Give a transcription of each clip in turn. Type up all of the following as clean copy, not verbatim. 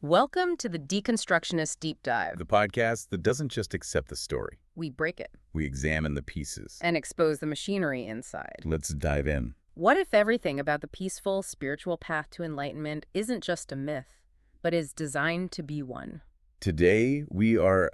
Welcome to the Deconstructionist Deep Dive. The podcast that doesn't just accept the story. We break it. We examine the pieces. And expose the machinery inside. Let's dive in. What if everything about the peaceful, spiritual path to enlightenment isn't just a myth, but is designed to be one? Today, we are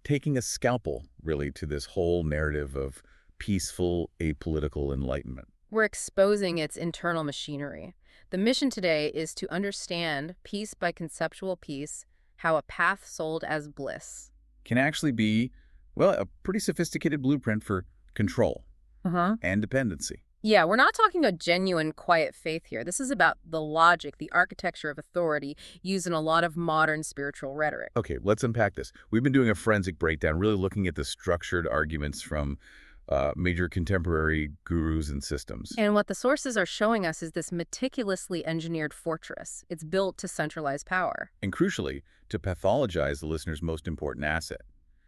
taking a scalpel, really, to this whole narrative of peaceful, apolitical enlightenment. We're exposing its internal machinery. The mission today is to understand, piece by conceptual piece, how a path sold as bliss Can actually be, well, a pretty sophisticated blueprint for control and dependency. Yeah, we're not talking a genuine, quiet faith here. This is about the logic, the architecture of authority used in a lot of modern spiritual rhetoric. Okay, let's unpack this. We've been doing a forensic breakdown, really looking at the structured arguments from major contemporary gurus and systems. And what the sources are showing us is this meticulously engineered fortress. It's built to centralize power. And crucially, to pathologize the listener's most important asset,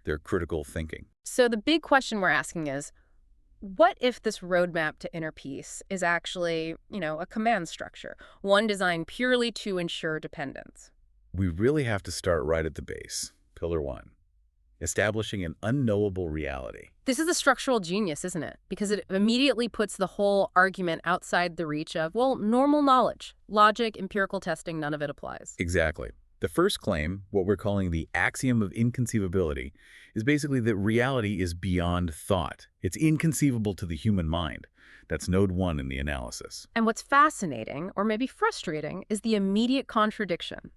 their critical thinking. So the big question we're asking is, what if this roadmap to inner peace is actually, a command structure, one designed purely to ensure dependence? We really have to start right at the base, pillar one, establishing an unknowable reality. This is the structural genius, isn't it? Because it immediately puts the whole argument outside the reach of, well, normal knowledge, logic, empirical testing, none of it applies. Exactly. The first claim, what we're calling the axiom of inconceivability, is basically that reality is beyond thought. It's inconceivable to the human mind. That's node one in the analysis. And what's fascinating, or maybe frustrating, is the immediate contradiction,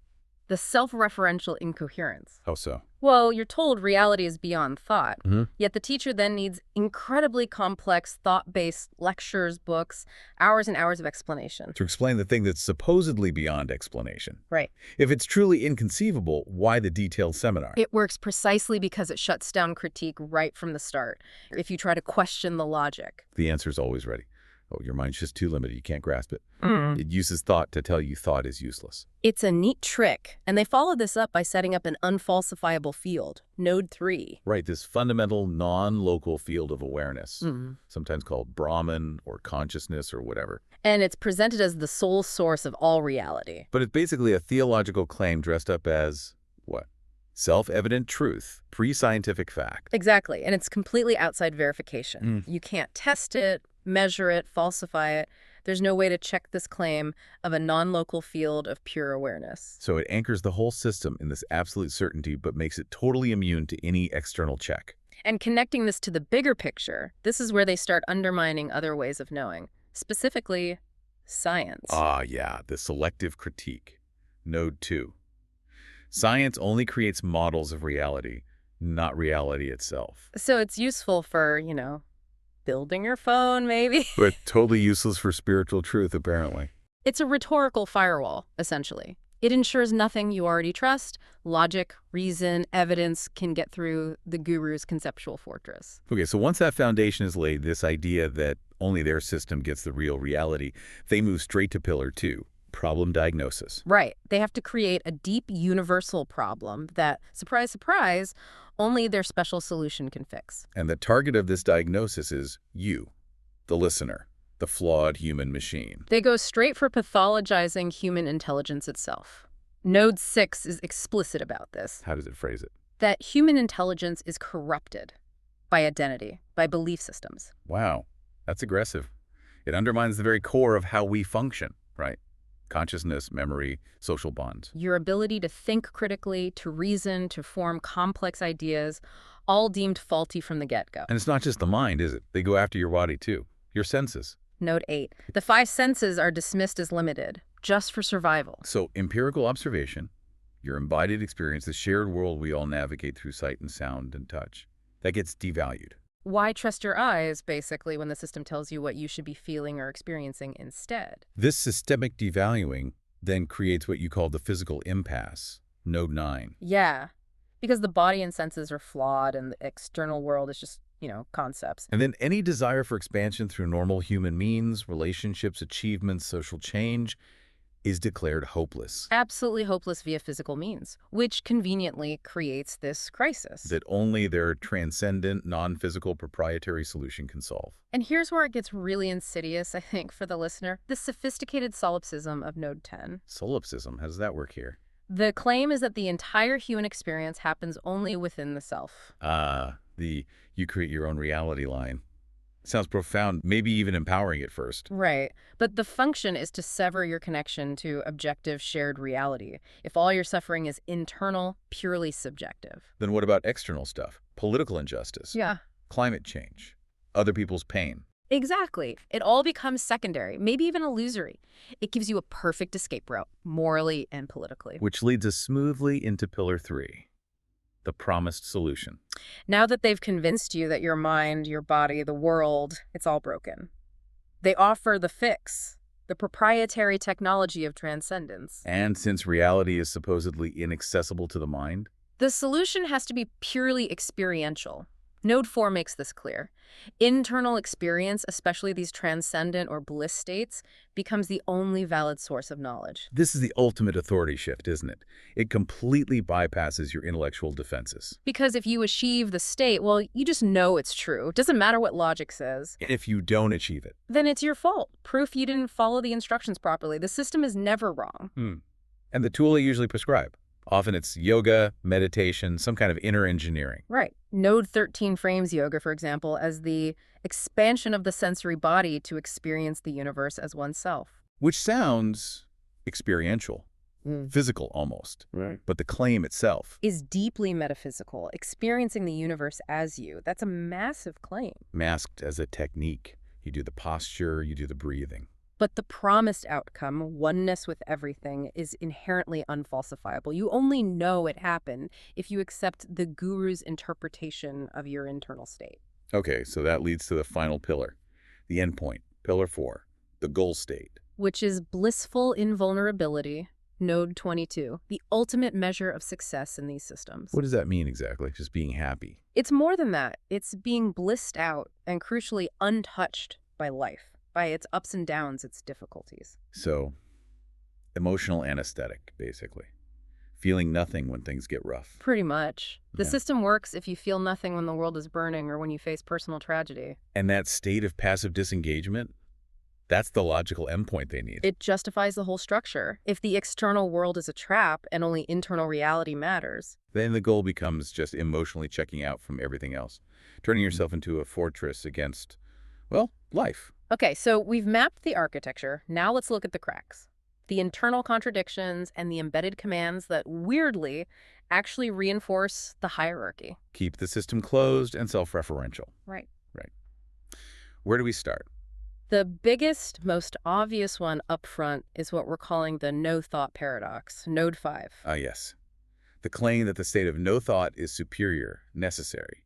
the self-referential incoherence. How so? Well, you're told reality is beyond thought, yet the teacher then needs incredibly complex, thought-based lectures, books, hours and hours of explanation. To explain the thing that's supposedly beyond explanation. Right. If it's truly inconceivable, why the detailed seminar? It works precisely because it shuts down critique right from the start, if you try to question the logic. The answer's always ready. Oh, your mind's just too limited. You can't grasp it. It uses thought to tell you thought is useless. It's a neat trick, and they follow this up by setting up an unfalsifiable field, node 3. Right, this fundamental non-local field of awareness, sometimes called Brahman or consciousness or whatever. And it's presented as the sole source of all reality. But it's basically a theological claim dressed up as, what? Self-evident truth, pre-scientific fact. Exactly, and it's completely outside verification. You can't test it, measure it, falsify it. There's no way to check this claim of a non-local field of pure awareness. So it anchors the whole system in this absolute certainty, but makes it totally immune to any external check. And connecting this to the bigger picture, this is where they start undermining other ways of knowing, specifically science. Ah, yeah, the selective critique. Node 2. Science only creates models of reality, not reality itself. So it's useful for, building your phone, maybe. But totally useless for spiritual truth, apparently. It's a rhetorical firewall, essentially. It ensures nothing you already trust, logic, reason, evidence can get through the guru's conceptual fortress. Okay, so once that foundation is laid, this idea that only their system gets the real reality, they move straight to pillar 2, problem diagnosis. Right. They have to create a deep universal problem that, surprise, surprise, only their special solution can fix. And the target of this diagnosis is you, the listener, the flawed human machine. They go straight for pathologizing human intelligence itself. Node 6 is explicit about this. How does it phrase it? That human intelligence is corrupted by identity, by belief systems. Wow, that's aggressive. It undermines the very core of how we function, right? Consciousness, memory, social bonds. Your ability to think critically, to reason, to form complex ideas, all deemed faulty from the get-go. And it's not just the mind, is it? They go after your body, too. Your senses. Node 8. The 5 senses are dismissed as limited, just for survival. So empirical observation, your embodied experience, the shared world we all navigate through sight and sound and touch, that gets devalued. Why trust your eyes, basically, when the system tells you what you should be feeling or experiencing instead? This systemic devaluing then creates what you call the physical impasse, node 9. Yeah, because the body and senses are flawed and the external world is just, concepts. And then any desire for expansion through normal human means, relationships, achievements, social change, is declared hopeless. Absolutely hopeless via physical means, which conveniently creates this crisis. That only their transcendent, non-physical proprietary solution can solve. And here's where it gets really insidious, I think, for the listener. The sophisticated solipsism of Node 10. Solipsism, how does that work here? The claim is that the entire human experience happens only within the self. The you create your own reality line. Sounds profound, maybe even empowering at first. Right. But the function is to sever your connection to objective shared reality. If all your suffering is internal, purely subjective. Then what about external stuff? Political injustice, Yeah. climate change, other people's pain. Exactly. It all becomes secondary, maybe even illusory. It gives you a perfect escape route, morally and politically. Which leads us smoothly into pillar 3, the promised solution. Now that they've convinced you that your mind, your body, the world, it's all broken, they offer the fix, the proprietary technology of transcendence. And since reality is supposedly inaccessible to the mind, The solution has to be purely experiential. Node 4 makes this clear. Internal experience, especially these transcendent or bliss states, becomes the only valid source of knowledge. this is the ultimate authority shift, isn't it? It completely bypasses your intellectual defenses. Because if you achieve the state, well, you just know it's true. It doesn't matter what logic says. And if you don't achieve it, Then it's your fault. Proof you didn't follow the instructions properly. The system is never wrong. and the tool they usually prescribe, often it's yoga, meditation, some kind of inner engineering. Right. Node 13 frames yoga, for example, as the expansion of the sensory body to experience the universe as oneself. Which sounds experiential, physical almost. Right. But the claim itself, Is deeply metaphysical, experiencing the universe as you. That's a massive claim. masked as a technique. You do the posture, you do the breathing. But the promised outcome, oneness with everything, is inherently unfalsifiable. You only know it happened if you accept the guru's interpretation of your internal state. Okay, so that leads to the final pillar, the endpoint, pillar 4, the goal state. Which is blissful invulnerability, node 22, the ultimate measure of success in these systems. What does that mean exactly? Just being happy. It's more than that. It's being blissed out and crucially untouched by life, by its ups and downs, its difficulties. So, emotional anesthetic, basically. Feeling nothing when things get rough. Pretty much. The Yeah. system works if you feel nothing when the world is burning or when you face personal tragedy. And that state of passive disengagement, that's the logical endpoint they need. It justifies the whole structure. If the external world is a trap and only internal reality matters. Then the goal becomes just emotionally checking out from everything else, turning yourself into a fortress against, well, life. Okay, so we've mapped the architecture. Now let's look at the cracks. The internal contradictions and the embedded commands that weirdly actually reinforce the hierarchy. Keep the system closed and self-referential. Right. Where do we start? The biggest, most obvious one up front is what we're calling the no-thought paradox, node 5. Yes. The claim that the state of no thought is superior, necessary,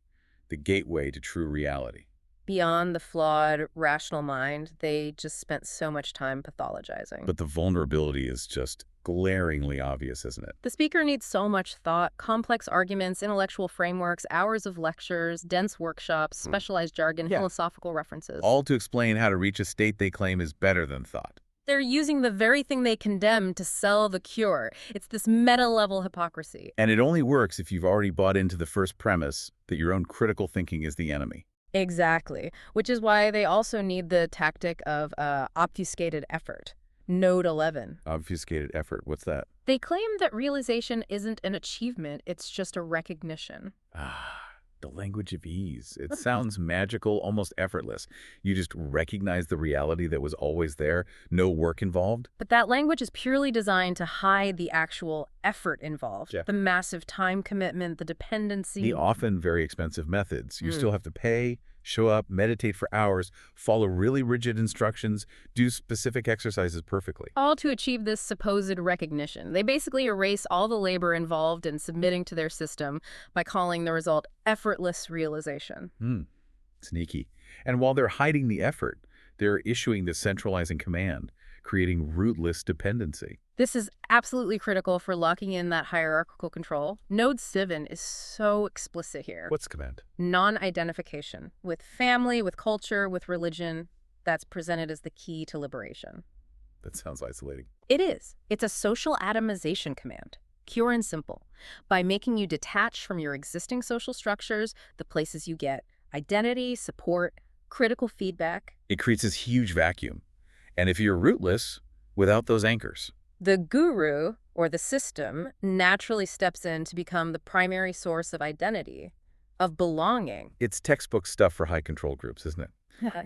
the gateway to true reality. Beyond the flawed, rational mind, they just spent so much time pathologizing. But the vulnerability is just glaringly obvious, isn't it? The speaker needs so much thought, complex arguments, intellectual frameworks, hours of lectures, dense workshops, specialized jargon, Yeah. philosophical references. All to explain how to reach a state they claim is better than thought. They're using the very thing they condemn to sell the cure. It's this meta-level hypocrisy. And it only works if you've already bought into the first premise that your own critical thinking is the enemy. Exactly, which is why they also need the tactic of obfuscated effort, node 11. Obfuscated effort, what's that? They claim that realization isn't an achievement, it's just a recognition. The language of ease. It sounds magical, almost effortless. You just recognize the reality that was always there, no work involved. But that language is purely designed to hide the actual effort involved. Yeah. The massive time commitment, the dependency. The often very expensive methods. You still have to pay, show up, meditate for hours, follow really rigid instructions, do specific exercises perfectly. All to achieve this supposed recognition. They basically erase all the labor involved in submitting to their system by calling the result effortless realization. Sneaky. And while they're hiding the effort, they're issuing the centralizing command, creating rootless dependency. This is absolutely critical for locking in that hierarchical control. Node 7 is so explicit here. What's the command? Non-identification with family, with culture, with religion. That's presented as the key to liberation. That sounds isolating. It is. It's a social atomization command. Pure and simple. By making you detach from your existing social structures, the places you get identity, support, critical feedback. It creates this huge vacuum. And if you're rootless, without those anchors, The guru, or the system, naturally steps in to become the primary source of identity, of belonging. It's textbook stuff for high control groups, isn't it?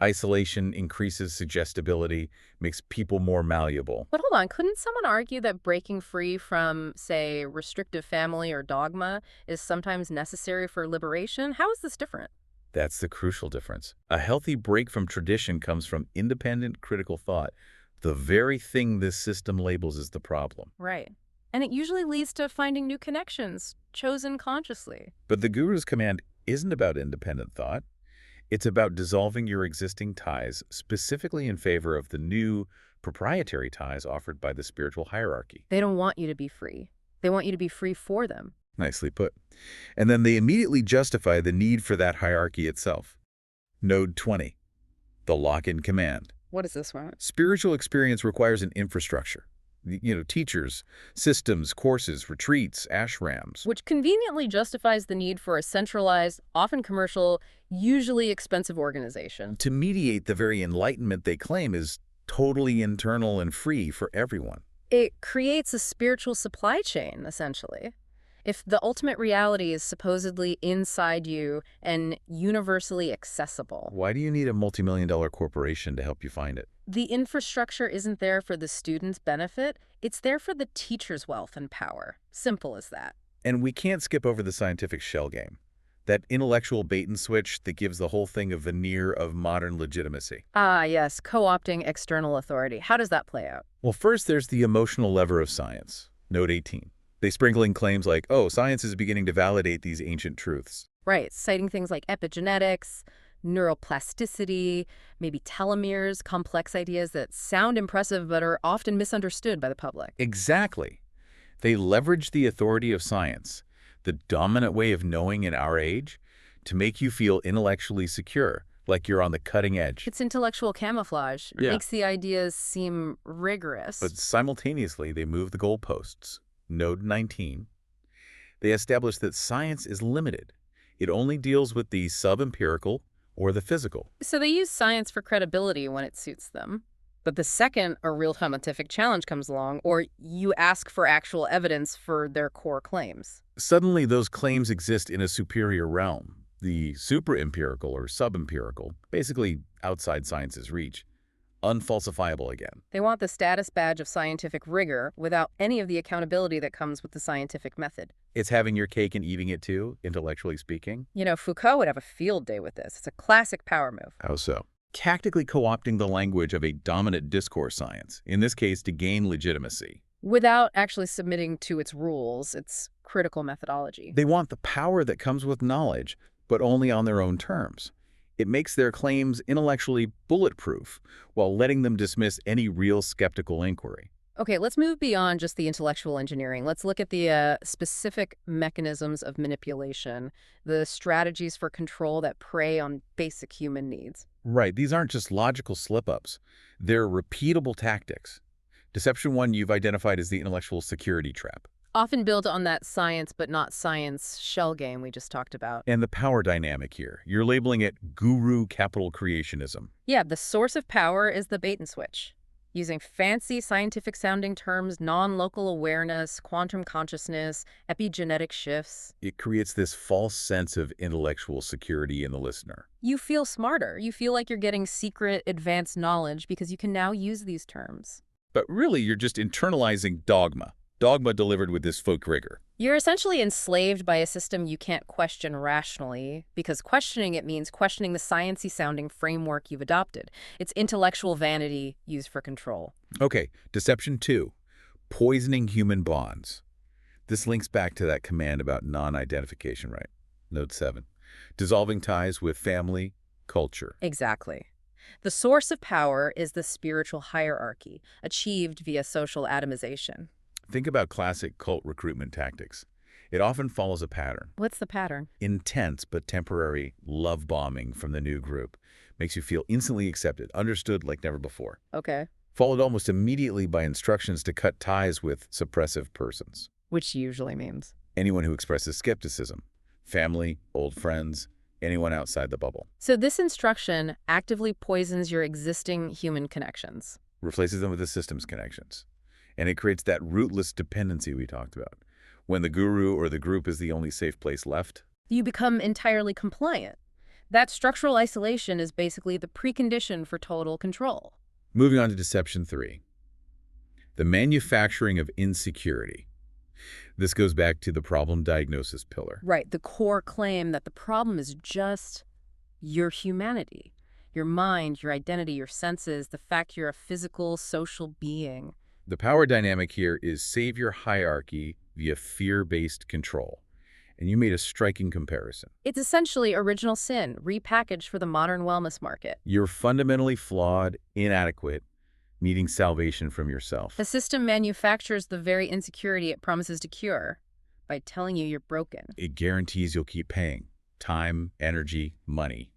Isolation increases suggestibility, makes people more malleable. But hold on, couldn't someone argue that breaking free from, say, restrictive family or dogma is sometimes necessary for liberation? How is this different? That's the crucial difference. A healthy break from tradition comes from independent, critical thought. The very thing this system labels as the problem. Right. And it usually leads to finding new connections, chosen consciously. But the guru's command isn't about independent thought. It's about dissolving your existing ties, specifically in favor of the new, proprietary ties offered by the spiritual hierarchy. They don't want you to be free. They want you to be free for them. Nicely put. And then they immediately justify the need for that hierarchy itself. Node 20, the lock-in command. What is this one? Spiritual experience requires an infrastructure. Teachers, systems, courses, retreats, ashrams. Which conveniently justifies the need for a centralized, often commercial, usually expensive organization. To mediate the very enlightenment they claim is totally internal and free for everyone. It creates a spiritual supply chain, essentially. If the ultimate reality is supposedly inside you and universally accessible, Why do you need a multi-million-dollar corporation to help you find it? the infrastructure isn't there for the student's benefit, it's there for the teacher's wealth and power. Simple as that. And we can't skip over the scientific shell game. That intellectual bait and switch that gives the whole thing a veneer of modern legitimacy. Ah, yes, co-opting external authority. How does that play out? Well, first there's the emotional lever of science, Node 18. They sprinkle in claims like, oh, science is beginning to validate these ancient truths. Right, citing things like epigenetics, neuroplasticity, maybe telomeres, complex ideas that sound impressive but are often misunderstood by the public. Exactly. They leverage the authority of science, the dominant way of knowing in our age, to make you feel intellectually secure, like you're on the cutting edge. It's intellectual camouflage. It Yeah. makes the ideas seem rigorous. But simultaneously, they move the goalposts. Node 19. They establish that science is limited. It only deals with the sub-empirical or the physical. So they use science for credibility when it suits them. But the second a real scientific challenge comes along, or you ask for actual evidence for their core claims. Suddenly, those claims exist in a superior realm, the super-empirical or sub-empirical, basically outside science's reach, unfalsifiable again. They want the status badge of scientific rigor without any of the accountability that comes with the scientific method. It's having your cake and eating it too, intellectually speaking. You know, Foucault would have a field day with this. It's a classic power move. How so? Tactically co-opting the language of a dominant discourse science, in this case to gain legitimacy. Without actually submitting to its rules, its critical methodology. They want the power that comes with knowledge, but only on their own terms. It makes their claims intellectually bulletproof, while letting them dismiss any real skeptical inquiry. Okay, let's move beyond just the intellectual engineering. Let's look at the specific mechanisms of manipulation, the strategies for control that prey on basic human needs. Right, these aren't just logical slip-ups. They're repeatable tactics. Deception 1 you've identified as the intellectual security trap. Often built on that science but not science shell game we just talked about. And the power dynamic here. You're labeling it guru capital creationism. Yeah, the source of power is the bait and switch. Using fancy scientific-sounding terms, non-local awareness, quantum consciousness, epigenetic shifts. It creates this false sense of intellectual security in the listener. You feel smarter. You feel like you're getting secret, advanced knowledge because you can now use these terms. But really, you're just internalizing dogma. Dogma delivered with this folk rigor. You're essentially enslaved by a system you can't question rationally, because questioning it means questioning the sciencey-sounding framework you've adopted. It's intellectual vanity used for control. Okay, deception 2, poisoning human bonds. This links back to that command about non-identification, right? Node 7, dissolving ties with family, culture. Exactly. The source of power is the spiritual hierarchy, achieved via social atomization. Think about classic cult recruitment tactics. It often follows a pattern. What's the pattern? Intense but temporary love bombing from the new group. Makes you feel instantly accepted, understood like never before. Okay. Followed almost immediately by instructions to cut ties with suppressive persons. Which usually means? Anyone who expresses skepticism. Family, old friends, anyone outside the bubble. So this instruction actively poisons your existing human connections. Replaces them with the system's connections. And it creates that rootless dependency we talked about. When the guru or the group is the only safe place left. You become entirely compliant. That structural isolation is basically the precondition for total control. Moving on to deception 3. The manufacturing of insecurity. This goes back to the problem diagnosis pillar. Right, the core claim that the problem is just your humanity, your mind, your identity, your senses, the fact you're a physical, social being. The power dynamic here is savior hierarchy via fear-based control. And you made a striking comparison. It's essentially original sin, repackaged for the modern wellness market. You're fundamentally flawed, inadequate, needing salvation from yourself. The system manufactures the very insecurity it promises to cure by telling you you're broken. It guarantees you'll keep paying time, energy, money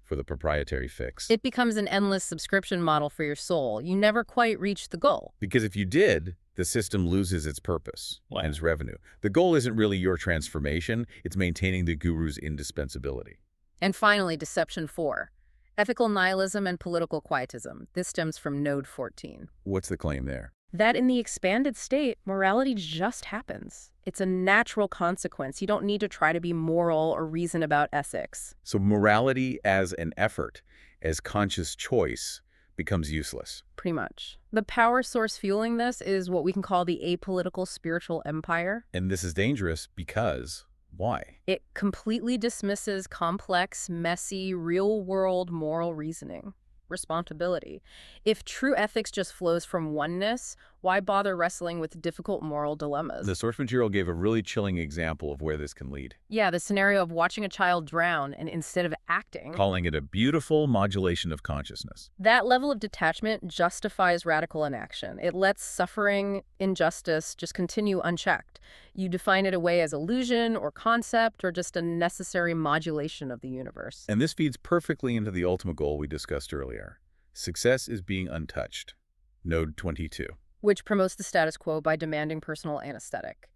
for the proprietary fix. It becomes an endless subscription model for your soul. You never quite reach the goal. Because if you did, the system loses its purpose and its revenue. The goal isn't really your transformation, it's maintaining the guru's indispensability. And finally, deception 4. Ethical nihilism and political quietism. This stems from Node 14. What's the claim there? That in the expanded state, morality just happens. It's a natural consequence. You don't need to try to be moral or reason about ethics. So morality as an effort, as conscious choice, becomes useless. Pretty much. The power source fueling this is what we can call the apolitical spiritual empire. And this is dangerous because why? It completely dismisses complex, messy, real-world moral reasoning. Responsibility. If true ethics just flows from oneness, why bother wrestling with difficult moral dilemmas? The source material gave a really chilling example of where this can lead. Yeah, the scenario of watching a child drown and instead of acting, Calling it a beautiful modulation of consciousness. that level of detachment justifies radical inaction. It lets suffering, injustice just continue unchecked. You define it away as illusion or concept or just a necessary modulation of the universe. And this feeds perfectly into the ultimate goal we discussed earlier. Success is being untouched. Node 22. Which promotes the status quo by demanding personal anesthetic.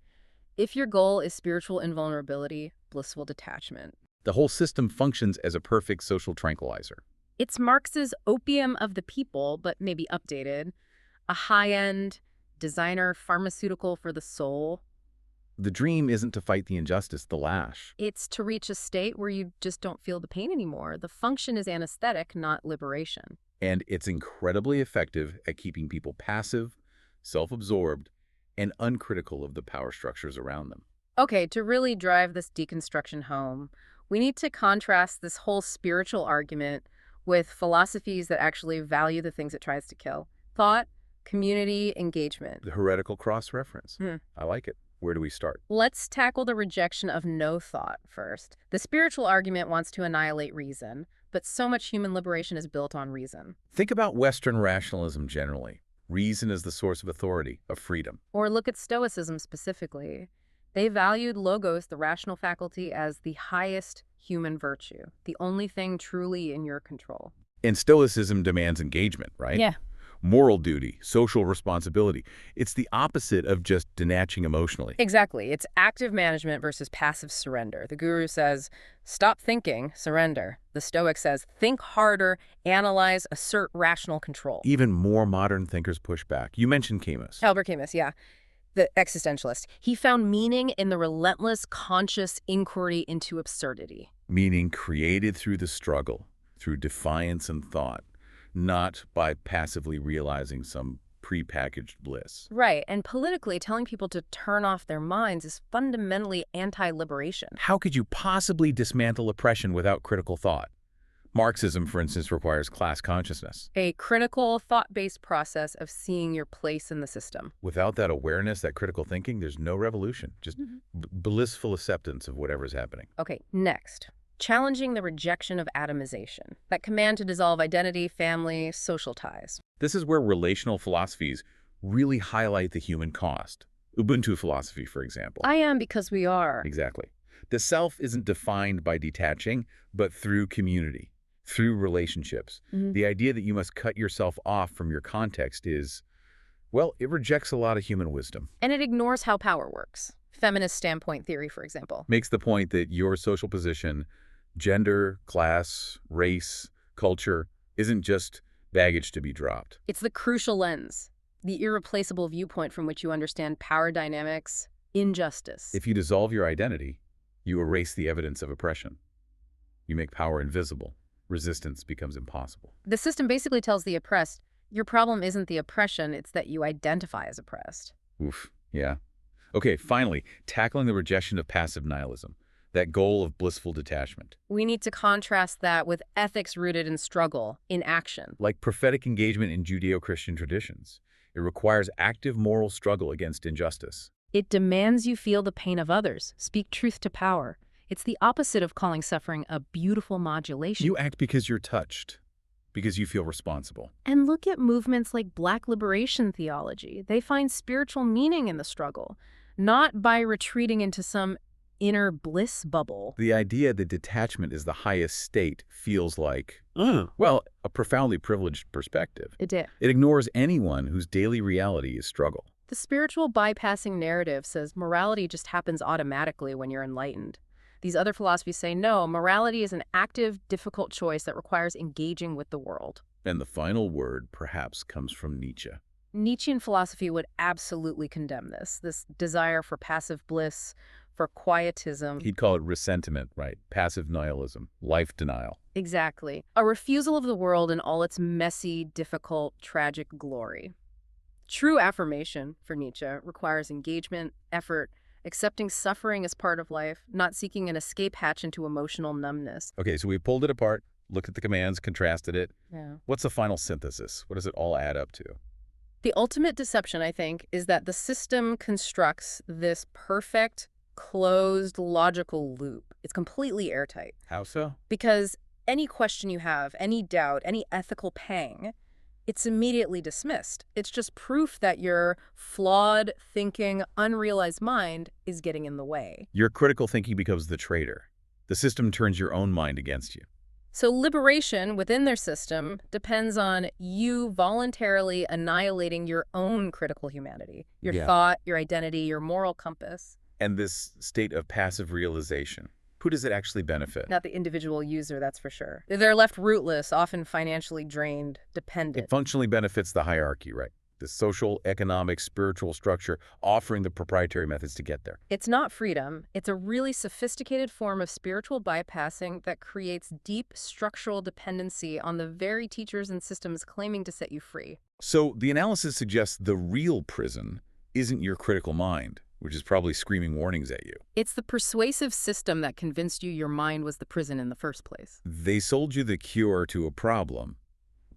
If your goal is spiritual invulnerability, blissful detachment. The whole system functions as a perfect social tranquilizer. It's Marx's opium of the people, but maybe updated. A high-end designer pharmaceutical for the soul. The dream isn't to fight the injustice, the lash. It's to reach a state where you just don't feel the pain anymore. The function is anesthetic, not liberation. And it's incredibly effective at keeping people passive, self-absorbed, and uncritical of the power structures around them. Okay, to really drive this deconstruction home, we need to contrast this whole spiritual argument with philosophies that actually value the things it tries to kill. Thought, community, engagement. The heretical cross-reference. I like it. Where do we start? Let's tackle the rejection of no thought first. The spiritual argument wants to annihilate reason, but so much human liberation is built on reason. Think about Western rationalism generally. Reason is the source of authority, of freedom. Or look at Stoicism specifically. They valued logos, the rational faculty, as the highest human virtue, the only thing truly in your control. And Stoicism demands engagement, right? Yeah. Moral duty, social responsibility. It's the opposite of just denatching emotionally. Exactly. It's active management versus passive surrender. The guru says, stop thinking, surrender. The Stoic says, think harder, analyze, assert rational control. Even more modern thinkers push back. You mentioned Camus. Albert Camus, yeah. The existentialist. He found meaning in the relentless, conscious inquiry into absurdity. Meaning created through the struggle, through defiance and thought, not by passively realizing some prepackaged bliss. Right, and politically, telling people to turn off their minds is fundamentally anti-liberation. How could you possibly dismantle oppression without critical thought? Marxism, for instance, requires class consciousness. A critical, thought-based process of seeing your place in the system. Without that awareness, that critical thinking, there's no revolution, just blissful acceptance of whatever's happening. Okay, next. Challenging the rejection of atomization, that command to dissolve identity, family, social ties. This is where relational philosophies really highlight the human cost. Ubuntu philosophy, for example. I am because we are. Exactly. The self isn't defined by detaching, but through community, through relationships. The idea that you must cut yourself off from your context is, well, it rejects a lot of human wisdom. And it ignores how power works. Feminist standpoint theory, for example. Makes the point that your social position, gender, class, race, culture, isn't just baggage to be dropped. It's the crucial lens. The irreplaceable viewpoint from which you understand power dynamics, injustice. If you dissolve your identity, you erase the evidence of oppression. You make power invisible. Resistance becomes impossible. The system basically tells the oppressed, your problem isn't the oppression, it's that you identify as oppressed. Oof, yeah. Okay, finally, tackling the rejection of passive nihilism, that goal of blissful detachment. We need to contrast that with ethics rooted in struggle, in action. Like prophetic engagement in Judeo-Christian traditions, it requires active moral struggle against injustice. It demands you feel the pain of others, speak truth to power. It's the opposite of calling suffering a beautiful modulation. You act because you're touched, because you feel responsible. And look at movements like Black liberation theology. They find spiritual meaning in the struggle, not by retreating into some inner bliss bubble. The idea that detachment is the highest state feels like, well, a profoundly privileged perspective. It ignores anyone whose daily reality is struggle. The spiritual bypassing narrative says morality just happens automatically when you're enlightened. These other philosophies say, no, morality is an active, difficult choice that requires engaging with the world. And the final word perhaps comes from Nietzsche. Nietzschean philosophy would absolutely condemn this desire for passive bliss, for quietism. He'd call it ressentiment, right? Passive nihilism, life denial. Exactly. A refusal of the world in all its messy, difficult, tragic glory. True affirmation, for Nietzsche, requires engagement, effort, accepting suffering as part of life, not seeking an escape hatch into emotional numbness. Okay, so we pulled it apart, looked at the commands, contrasted it. Yeah. What's the final synthesis? What does it all add up to? The ultimate deception, I think, is that the system constructs this perfect, closed, logical loop. It's completely airtight. How so? Because any question you have, any doubt, any ethical pang, it's immediately dismissed. It's just proof that your flawed, thinking, unrealized mind is getting in the way. Your critical thinking becomes the traitor. The system turns your own mind against you. So liberation within their system depends on you voluntarily annihilating your own critical humanity, your thought, your identity, your moral compass. And this state of passive realization, who does it actually benefit? Not the individual user, that's for sure. They're left rootless, often financially drained, dependent. It functionally benefits the hierarchy, right? The social, economic, spiritual structure offering the proprietary methods to get there. It's not freedom. It's a really sophisticated form of spiritual bypassing that creates deep structural dependency on the very teachers and systems claiming to set you free. So the analysis suggests the real prison isn't your critical mind, which is probably screaming warnings at you. It's the persuasive system that convinced you your mind was the prison in the first place. They sold you the cure to a problem.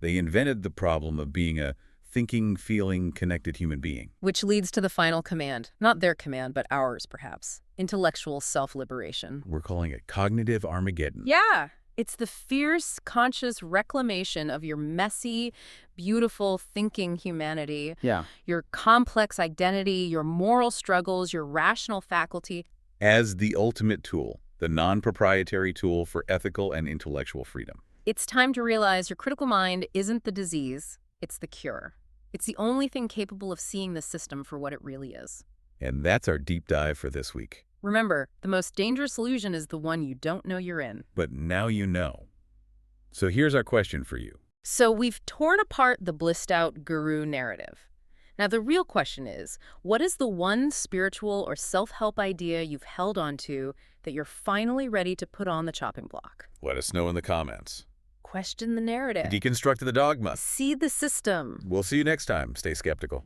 They invented the problem of being a thinking, feeling, connected human being. Which leads to the final command. Not their command, but ours, perhaps. Intellectual self-liberation. We're calling it cognitive Armageddon. Yeah. It's the fierce, conscious reclamation of your messy, beautiful thinking humanity. Yeah. Your complex identity, your moral struggles, your rational faculty. As the ultimate tool, the non-proprietary tool for ethical and intellectual freedom. It's time to realize your critical mind isn't the disease, it's the cure. It's the only thing capable of seeing the system for what it really is. And that's our deep dive for this week. Remember, the most dangerous illusion is the one you don't know you're in. But now you know. So here's our question for you. So we've torn apart the blissed-out guru narrative. Now the real question is, what is the one spiritual or self-help idea you've held onto that you're finally ready to put on the chopping block? Let us know in the comments. Question the narrative. Deconstruct the dogma. See the system. We'll see you next time. Stay skeptical.